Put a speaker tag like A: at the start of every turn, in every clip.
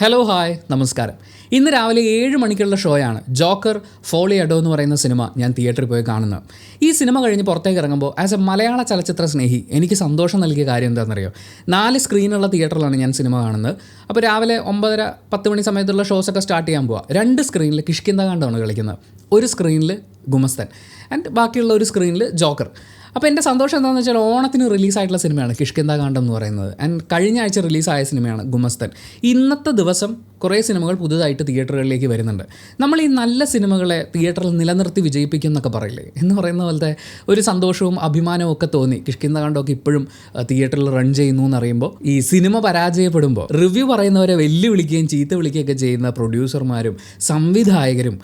A: Hello hi നമസ്കാരം. ഇന്ന് രാവിലെ 7 മണിക്കുള്ള ഷോയാണ് ജോക്കർ ഫോളി അഡോ എന്ന് പറയുന്ന സിനിമ ഞാൻ തിയേറ്ററിൽ പോയി കാണുന്നത്. ഈ സിനിമ കഴിഞ്ഞ് പുറത്തേക്ക് ഇറങ്ങുമ്പോൾ ആസ് എ മലയാള ചലച്ചിത്ര സ്നേഹി എനിക്ക് സന്തോഷം നൽകിയ കാര്യം എന്താണെന്നറിയോ? 4 സ്ക്രീനുള്ള തിയേറ്ററിലാണ് ഞാൻ സിനിമ കാണുന്നത്. അപ്പോൾ രാവിലെ 9:30 10 മണി സമയത്തുള്ള ഷോസൊക്കെ സ്റ്റാർട്ട് ചെയ്യാൻ പോവുക. 2 സ്ക്രീനിൽ കിഷ്കിന്താകാന്ഡമാണ് കളിക്കുന്നത്. ഒരു സ്ക്രീനിൽ ഗുമസ്തൻ ആൻഡ് ബാക്കിയുള്ള ഒരു സ്ക്രീനിൽ ജോക്കർ. അപ്പോൾ എൻ്റെ സന്തോഷം എന്താണെന്ന് വെച്ചാൽ ഓണത്തിന് റിലീസായിട്ടുള്ള സിനിമയാണ് കിഷ്കിന്താകാന്ഡം എന്ന് പറയുന്നത്. ആൻഡ് കഴിഞ്ഞ ആഴ്ച റിലീസായ സിനിമയാണ് ഗുമസ്തൻ. ഇന്നത്തെ ദിവസം കുറേ സിനിമകൾ പുതുതായിട്ട് തിയേറ്ററുകളിലേക്ക് വരുന്നുണ്ട്. നമ്മൾ ഈ നല്ല സിനിമകളെ തിയേറ്ററിൽ നിലനിർത്തി വിജയിപ്പിക്കും എന്നൊക്കെ പറയില്ലേ, എന്ന് പറയുന്ന പോലത്തെ ഒരു സന്തോഷവും അഭിമാനവും ഒക്കെ തോന്നി. കിഷ്കിന്താകാന്ഡമൊക്കെ ഇപ്പോഴും തിയേറ്ററിൽ റൺ ചെയ്യുന്നു എന്നറിയുമ്പോൾ, ഈ സിനിമ പരാജയപ്പെടുമ്പോൾ റിവ്യൂ പറയുന്നവരെ വെല്ലുവിളിക്കുകയും ചീത്ത വിളിക്കുകയൊക്കെ ചെയ്യുന്ന പ്രൊഡ്യൂസർമാരും സംവിധായകരും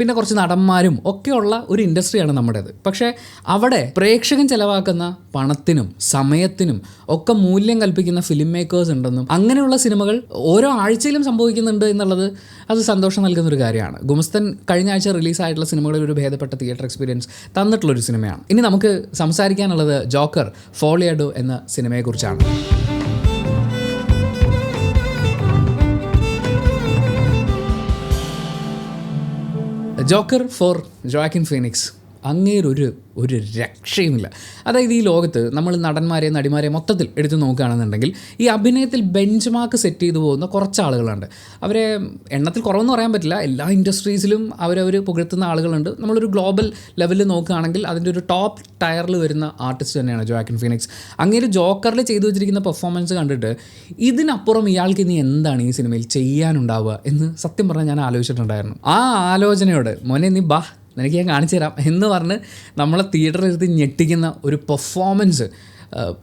A: പിന്നെ കുറച്ച് നടന്മാരും ഒക്കെയുള്ള ഒരു ഇൻഡസ്ട്രിയാണ് നമ്മുടേത്. പക്ഷേ അവിടെ പ്രേക്ഷകൻ ചെലവാക്കുന്ന പണത്തിനും സമയത്തിനും ഒക്കെ മൂല്യം കൽപ്പിക്കുന്ന ഫിലിം മേക്കേഴ്സ് ഉണ്ടെന്നും അങ്ങനെയുള്ള സിനിമകൾ ഓരോ ആഴ്ചയിലും സംഭവിക്കുന്നുണ്ട് എന്നുള്ളത് അത് സന്തോഷം നൽകുന്നൊരു കാര്യമാണ്. ഗുമസ്തൻ കഴിഞ്ഞ ആഴ്ച റിലീസായിട്ടുള്ള സിനിമകളിൽ ഒരു ഭേദപ്പെട്ട തിയേറ്റർ എക്സ്പീരിയൻസ് തന്നിട്ടുള്ളൊരു സിനിമയാണ്. ഇനി നമുക്ക് സംസാരിക്കാനുള്ളത് ജോക്കർ ഫോളി അഡോ എന്ന സിനിമയെക്കുറിച്ചാണ്. ജോക്കർ ഫോർ ജോaquin ഫീനിക്സ് അങ്ങേരൊരു രക്ഷയുമില്ല. അതായത് ഈ ലോകത്ത് നമ്മൾ നടന്മാരെയും നടിമാരെയും മൊത്തത്തിൽ എടുത്ത് നോക്കുകയാണെന്നുണ്ടെങ്കിൽ ഈ അഭിനയത്തിൽ ബെഞ്ച് മാർക്ക് സെറ്റ് ചെയ്തു പോകുന്ന കുറച്ച് ആളുകളുണ്ട്. അവരെ എണ്ണത്തിൽ കുറവെന്ന് പറയാൻ പറ്റില്ല, എല്ലാ ഇൻഡസ്ട്രീസിലും അവരവർ പുകഴ്ത്തുന്ന ആളുകളുണ്ട്. നമ്മളൊരു ഗ്ലോബൽ ലെവലിൽ നോക്കുകയാണെങ്കിൽ അതിൻ്റെ ഒരു ടോപ്പ് ടയറിൽ വരുന്ന ആർട്ടിസ്റ്റ് തന്നെയാണ് ജോaquin ഫീനിക്സ്. അങ്ങേര് ജോക്കറിൽ ചെയ്തു വെച്ചിരിക്കുന്ന പെർഫോമൻസ് കണ്ടിട്ട് ഇതിനപ്പുറം ഇയാൾക്ക് ഇനി എന്താണ് ഈ സിനിമയിൽ ചെയ്യാനുണ്ടാവുക എന്ന് സത്യം പറഞ്ഞാൽ ഞാൻ ആലോചിച്ചിട്ടുണ്ടായിരുന്നു. ആ ആലോചനയോട് മോനെ നീ ബാ എനിക്ക് ഞാൻ കാണിച്ചു തരാം എന്ന് പറഞ്ഞ് നമ്മളെ തിയേറ്ററിൽ ഇരുത്തി ഞെട്ടിക്കുന്ന ഒരു പെർഫോമൻസ്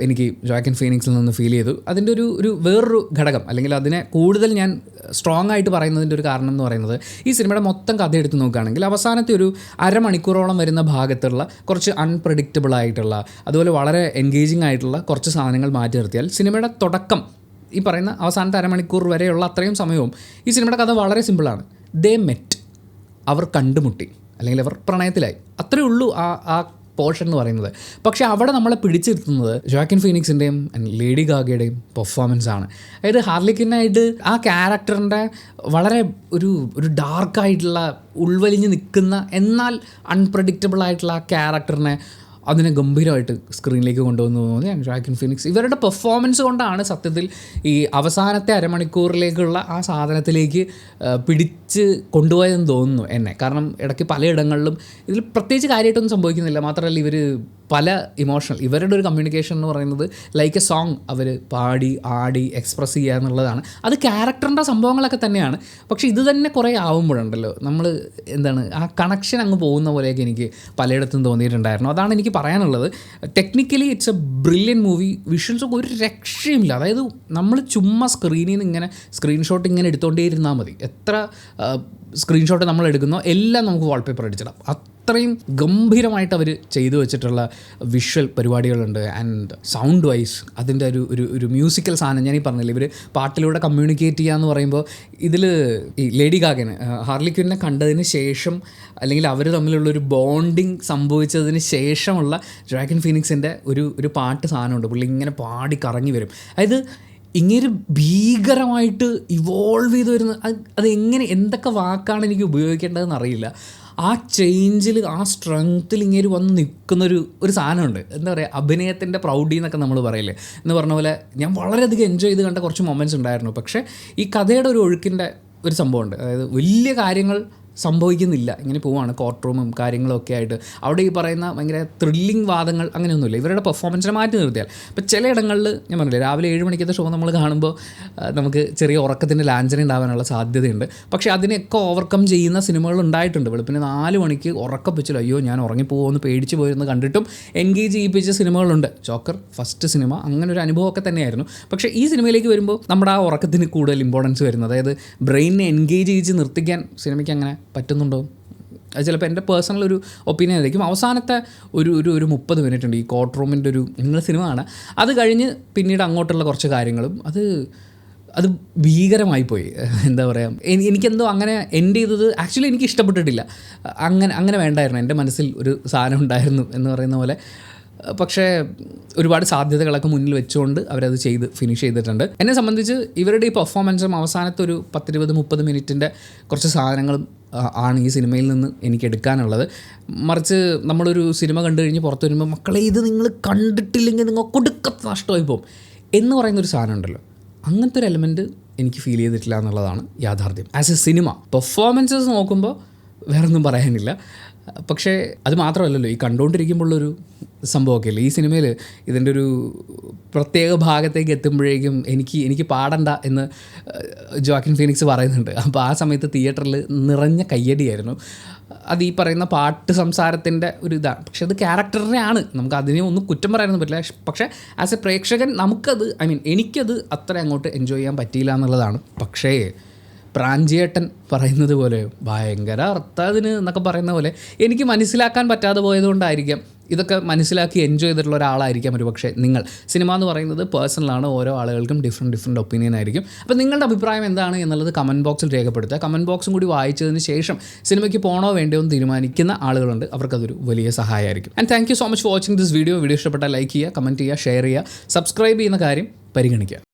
A: എനിക്ക് ജോaquin ഫീനിക്സിൽ നിന്ന് ഫീൽ ചെയ്തു. അതിൻ്റെ ഒരു വേറൊരു ഘടകം, അല്ലെങ്കിൽ അതിനെ കൂടുതൽ ഞാൻ സ്ട്രോങ് ആയിട്ട് പറയുന്നതിൻ്റെ ഒരു കാരണം എന്ന് പറയുന്നത്, ഈ സിനിമയുടെ മൊത്തം കഥ എടുത്ത് നോക്കുകയാണെങ്കിൽ അവസാനത്തെ ഒരു അരമണിക്കൂറോളം വരുന്ന ഭാഗത്തുള്ള കുറച്ച് അൺപ്രഡിക്റ്റബിൾ ആയിട്ടുള്ള, അതുപോലെ വളരെ എൻഗേജിങ് ആയിട്ടുള്ള കുറച്ച് സാധനങ്ങൾ മാറ്റി നിർത്തിയാൽ സിനിമയുടെ തുടക്കം ഈ പറയുന്ന അവസാനത്തെ അരമണിക്കൂർ വരെയുള്ള അത്രയും സമയവും ഈ സിനിമയുടെ കഥ വളരെ സിമ്പിളാണ്. ദേ മെറ്റ്, അവർ കണ്ടുമുട്ടി, അല്ലെങ്കിൽ അവർ പ്രണയത്തിലായി, അത്രയേ ഉള്ളൂ ആ പോർഷൻ എന്ന് പറയുന്നത്. പക്ഷേ അവിടെ നമ്മളെ പിടിച്ചിരുത്തുന്നത് ജോaquin ഫീനിക്സിൻ്റെയും ലേഡി ഗാഗയുടെയും പെർഫോമൻസ് ആണ്. അതായത് ഹാർലിക്വിന്നായിട്ട് ആ ക്യാരക്ടറിൻ്റെ വളരെ ഒരു ഡാർക്കായിട്ടുള്ള ഉൾവലിഞ്ഞ് നിൽക്കുന്ന എന്നാൽ അൺപ്രഡിക്റ്റബിൾ ആയിട്ടുള്ള ആ ക്യാരക്ടറിനെ അതിനെ ഗംഭീരമായിട്ട് സ്ക്രീനിലേക്ക് കൊണ്ടുവന്നു തോന്നി ജോaquin ഫീനിക്സ്. ഇവരുടെ പെർഫോമൻസ് കൊണ്ടാണ് സത്യത്തിൽ ഈ അവസാനത്തെ അരമണിക്കൂറിലേക്കുള്ള ആ സാധനത്തിലേക്ക് പിടിച്ച് കൊണ്ടുപോയതെന്ന് തോന്നുന്നു എന്നെ. കാരണം ഇടയ്ക്ക് പലയിടങ്ങളിലും ഇതിൽ പ്രത്യേകിച്ച് കാര്യമായിട്ടൊന്നും സംഭവിക്കുന്നില്ല. മാത്രമല്ല ഇവർ പല ഇമോഷണൽ, ഇവരുടെ ഒരു കമ്മ്യൂണിക്കേഷൻ എന്ന് പറയുന്നത് ലൈക്ക് എ സോങ് അവർ പാടി ആടി എക്സ്പ്രസ് ചെയ്യുക എന്നുള്ളതാണ്. അത് ക്യാരക്ടറിൻ്റെ സംഭവങ്ങളൊക്കെ തന്നെയാണ്. പക്ഷേ ഇത് തന്നെ കുറേ ആവുമ്പോഴുണ്ടല്ലോ നമ്മൾ എന്താണ് ആ കണക്ഷൻ അങ്ങ് പോകുന്ന പോലെയൊക്കെ എനിക്ക് പലയിടത്തും തോന്നിയിട്ടുണ്ടായിരുന്നു. അതാണ് എനിക്ക് പറയാനുള്ളത്. Technically it's a brilliant movie. വിഷ്വൽസൊക്കെ ഒരു രക്ഷയുമില്ല. അതായത് നമ്മൾ ചുമ്മാ സ്ക്രീനിൽ നിന്ന് ഇങ്ങനെ സ്ക്രീൻഷോട്ട് ഇങ്ങനെ എടുത്തുകൊണ്ടേ ഇരുന്നാൽ മതി. എത്ര സ്ക്രീൻഷോട്ട് നമ്മൾ എടുക്കുന്നോ എല്ലാം നമുക്ക് വാൾപേപ്പർ അടിച്ചിടാം. അത്രയും ഗംഭീരമായിട്ട് അവർ ചെയ്തു വെച്ചിട്ടുള്ള വിഷ്വൽ പരിപാടികളുണ്ട്. ആൻഡ് സൗണ്ട് വൈസ് അതിൻ്റെ ഒരു മ്യൂസിക്കൽ സാധനം ഞാൻ ഈ പറഞ്ഞില്ല, ഇവർ പാട്ടിലൂടെ കമ്മ്യൂണിക്കേറ്റ് ചെയ്യുക എന്ന് പറയുമ്പോൾ ഇതിൽ ഈ ലേഡി ഗാഗനെ ഹാർലിക്വിന്നെ കണ്ടതിന് ശേഷം, അല്ലെങ്കിൽ അവർ തമ്മിലുള്ളൊരു ബോണ്ടിങ് സംഭവിച്ചതിന് ശേഷമുള്ള ജോaquin ഫീനിക്സിൻ്റെ ഒരു പാട്ട് സാധനമുണ്ട്. പുള്ളി ഇങ്ങനെ പാടി കറങ്ങി വരും. അതായത് ഇങ്ങനെ ഭീകരമായിട്ട് ഇവോൾവ് ചെയ്ത് വരുന്ന അത് എങ്ങനെ, എന്തൊക്കെ വാക്കാണ് എനിക്ക് ഉപയോഗിക്കേണ്ടതെന്ന് അറിയില്ല. ആ ചേഞ്ചിൽ ആ സ്ട്രെങ്ത്തിൽ ഇങ്ങനെ വന്ന് നിൽക്കുന്നൊരു സാധനമുണ്ട്. എന്താ പറയുക, അഭിനയത്തിൻ്റെ പ്രൗഢി എന്നൊക്കെ നമ്മൾ പറയില്ലേ, എന്ന് പറഞ്ഞ പോലെ ഞാൻ വളരെയധികം എൻജോയ് ചെയ്ത് കണ്ട കുറച്ച് മൊമെൻറ്റ്സ് ഉണ്ടായിരുന്നു. പക്ഷേ ഈ കഥയുടെ ഒരു ഒഴുക്കിൻ്റെ ഒരു സംഭവമുണ്ട്. അതായത് വലിയ കാര്യങ്ങൾ സംഭവിക്കുന്നില്ല, ഇങ്ങനെ പോവാണ് കോർട്ട് റൂമും കാര്യങ്ങളൊക്കെ ആയിട്ട്. അവിടെ ഈ പറയുന്ന ഭയങ്കര ത്രില്ലിങ് വാദങ്ങൾ അങ്ങനെയൊന്നുമില്ല. ഇവരുടെ പെർഫോമൻസിനെ മാറ്റി നിർത്തിയാൽ ഇപ്പോൾ ചിലയിടങ്ങളിൽ ഞാൻ പറഞ്ഞില്ലേ, രാവിലെ 7 മണിക്കത്തെ ഷോ നമ്മൾ കാണുമ്പോൾ നമുക്ക് ചെറിയ ഉറക്കത്തിൻ്റെ ലാഞ്ചന ഉണ്ടാകാനുള്ള സാധ്യതയുണ്ട്. പക്ഷേ അതിനെയൊക്കെ ഓവർകം ചെയ്യുന്ന സിനിമകൾ ഉണ്ടായിട്ടുണ്ട്. വെളുപ്പിന് 4 മണിക്ക് ഉറക്കപ്പിച്ചില്ല, അയ്യോ ഞാൻ ഉറങ്ങിപ്പോകുമെന്ന് പേടിച്ച് പോയിരുന്ന് കണ്ടിട്ടും എൻഗേജ് ചെയ്യിപ്പിച്ച സിനിമകളുണ്ട്. ജോക്കർ ഫസ്റ്റ് സിനിമ അങ്ങനെ ഒരു അനുഭവമൊക്കെ തന്നെയായിരുന്നു. പക്ഷേ ഈ സിനിമയിലേക്ക് വരുമ്പോൾ നമ്മുടെ ആ ഉറക്കത്തിന് കൂടുതൽ ഇമ്പോർട്ടൻസ് വരുന്നത്, അതായത് ബ്രെയിനിനെ എൻഗേജ് ചെയ്ത് നിർത്തിക്കാൻ സിനിമയ്ക്ക് അങ്ങനെ പറ്റുന്നുണ്ടോ? അത് ചിലപ്പോൾ എൻ്റെ പേഴ്സണൽ ഒരു ഒപ്പീനിയൻ ആയിരിക്കും. അവസാനത്തെ ഒരു 30 മിനിറ്റ് ഉണ്ട് ഈ കോർട്ട് റൂമിൻ്റെ നിങ്ങൾ സിനിമ കാണാം. അത് കഴിഞ്ഞ് പിന്നീട് അങ്ങോട്ടുള്ള കുറച്ച് കാര്യങ്ങളും അത് ഭീകരമായിപ്പോയി. എന്താ പറയുക, എനിക്കെന്തോ അങ്ങനെ എൻഡ് ചെയ്തത് ആക്ച്വലി എനിക്ക് ഇഷ്ടപ്പെട്ടിട്ടില്ല. അങ്ങനെ വേണ്ടായിരുന്നു. എൻ്റെ മനസ്സിൽ ഒരു സാധനം ഉണ്ടായിരുന്നു എന്ന് പറയുന്ന പോലെ പക്ഷേ ഒരുപാട് സാധ്യതകളൊക്കെ മുന്നിൽ വെച്ചുകൊണ്ട് അവരത് ഫിനിഷ് ചെയ്തിട്ടുണ്ട്. എന്നെ സംബന്ധിച്ച് ഇവരുടെ ഈ പെർഫോമൻസും അവസാനത്തെ ഒരു 10-20-30 മിനിറ്റിൻ്റെ കുറച്ച് സാധനങ്ങളും ആണ് ഈ സിനിമയിൽ നിന്ന് എനിക്ക് എടുക്കാനുള്ളത്. മറിച്ച് നമ്മളൊരു സിനിമ കണ്ടു കഴിഞ്ഞ് പുറത്ത് വരുമ്പോൾ മക്കളെ ഇത് നിങ്ങൾ കണ്ടിട്ടില്ലെങ്കിൽ നിങ്ങൾ കൊടുക്കത്ത് നഷ്ടമായി പോകും എന്ന് പറയുന്നൊരു സാധനം ഉണ്ടല്ലോ, അങ്ങനത്തെ ഒരു എലമെൻറ്റ് എനിക്ക് ഫീൽ ചെയ്തിട്ടില്ല എന്നുള്ളതാണ് യാഥാർത്ഥ്യം. ആസ് എ സിനിമ പെർഫോമൻസസ് നോക്കുമ്പോൾ വേറൊന്നും പറയാനില്ല. പക്ഷേ അത് മാത്രമല്ലല്ലോ, ഈ കണ്ടുകൊണ്ടിരിക്കുമ്പോഴുള്ളൊരു സംഭവമൊക്കെ ഇല്ലേ ഈ സിനിമയിൽ, ഇതിൻ്റെ ഒരു പ്രത്യേക ഭാഗത്തേക്ക് എത്തുമ്പോഴേക്കും എനിക്ക് പാടണ്ട എന്ന് ജോaquin ഫീനിക്സ് പറയുന്നുണ്ട്. അപ്പോൾ ആ സമയത്ത് തിയേറ്ററിൽ നിറഞ്ഞ കയ്യടിയായിരുന്നു. അത് ഈ പറയുന്ന പാട്ട് സംസാരത്തിൻ്റെ ഒരു ഇതാണ്. പക്ഷെ അത് ക്യാരക്ടറിനെയാണ്, നമുക്ക് അതിനെ ഒന്നും കുറ്റം പറയാനൊന്നും പറ്റില്ല. പക്ഷേ ആസ് എ പ്രേക്ഷകൻ നമുക്കത് എനിക്കത് അത്ര അങ്ങോട്ട് എൻജോയ് ചെയ്യാൻ പറ്റിയില്ല എന്നുള്ളതാണ്. പക്ഷേ പ്രാഞ്ചിയേട്ടൻ പറയുന്നത് പോലെ ഭയങ്കര അർത്ഥത്തിന് എന്നൊക്കെ പറയുന്ന പോലെ എനിക്ക് മനസ്സിലാക്കാൻ പറ്റാതെ പോയതുകൊണ്ടായിരിക്കാം, ഇതൊക്കെ മനസ്സിലാക്കി എൻജോയ് ചെയ്തിട്ടുള്ള ഒരാളായിരിക്കാം ഒരു പക്ഷേ നിങ്ങൾ. സിനിമ എന്ന് പറയുന്നത് പേഴ്സണലാണ്, ഓരോ ആളുകൾക്കും ഡിഫറെൻറ്റ് ഒപ്പീനിയൻ ആയിരിക്കും. അപ്പോൾ നിങ്ങളുടെ അഭിപ്രായം എന്താണ് എന്നുള്ളത് കമൻറ്റ് ബോക്സിൽ രേഖപ്പെടുത്തുക. കമൻറ്റ് ബോക്സും കൂടി വായിച്ചതിന് ശേഷം സിനിമയ്ക്ക് പോകണോ വേണ്ടയോ എന്ന് തീരുമാനിക്കുന്ന ആളുകളുണ്ട്, അവർക്കതൊരു വലിയ സഹായമായിരിക്കും. And thank you so much for watching this video. Video ഇഷ്ടപ്പെട്ടാൽ ലൈക്ക് ചെയ്യുക, കമൻറ്റ് ചെയ്യുക, ഷെയർ ചെയ്യുക, സബ്സ്ക്രൈബ് ചെയ്യുന്ന കാര്യം പരിഗണിക്കുക.